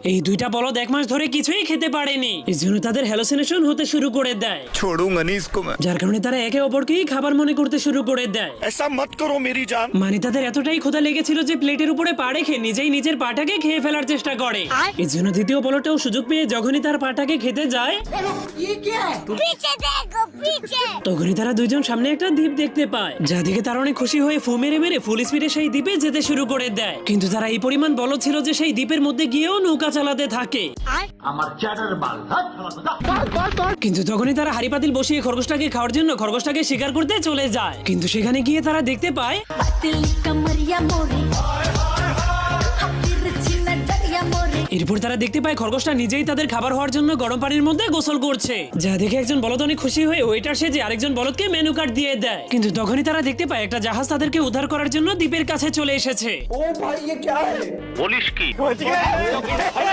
এই দুইটা বলদ এক মাস ধরে কিছুই খেতে পারেনি, এজন্য তাদের হ্যালুসিনেশন হতে শুরু করে দেয়। छोड़ूंगा नहीं इसको मैं। যার কারণে তারা একে অপরকেই খাবার মনে করতে শুরু করে দেয়। ऐसा मत करो मेरी जान। মানে তাদের এতটাই ক্ষুধা লেগেছিল যে প্লেটের উপরে পা রেখে নিজেই নিজের পাটাকে খেয়ে ফেলার চেষ্টা করে। এর জন্য দ্বিতীয় বলদটাও সুযোগ পেয়ে যখনই তার পাটাকে খেতে যায়, তখনই তারা দুইজন সামনে একটা দ্বীপ দেখতে পায়, যা দেখে তারা অনেক খুশি হয়ে ফু মেরে মেরে ফুল স্পিডে সেই দ্বীপে যেতে শুরু করে দেয়। কিন্তু তারা এই পরিমাণ বলদ ছিল যে সেই দ্বীপের মধ্যে গিয়েও নৌকা চালাতে থাকে। কিন্তু তখনই তারা হাড়ি পাতিল বসিয়ে খরগোশটাকে খাওয়ার জন্য খরগোশটাকে শিকার করতে চলে যায়। কিন্তু সেখানে গিয়ে তারা দেখতে পায় এরপর তারা দেখতে পায় খরগোশটা নিজেই তাদের খাবার হওয়ার জন্য গরম পানির মধ্যে গোসল করছে, যা দেখে একজন বলদ অনেক খুশি হয়ে ওয়েটার সেজে আরেকজন বলদকে মেনু কার্ড দিয়ে দেয়। কিন্তু তখনই তারা দেখতে পায় একটা জাহাজ তাদেরকে উদ্ধার করার জন্য দ্বীপের কাছে চলে এসেছে। ओ भाई ये क्या है? पुलिस की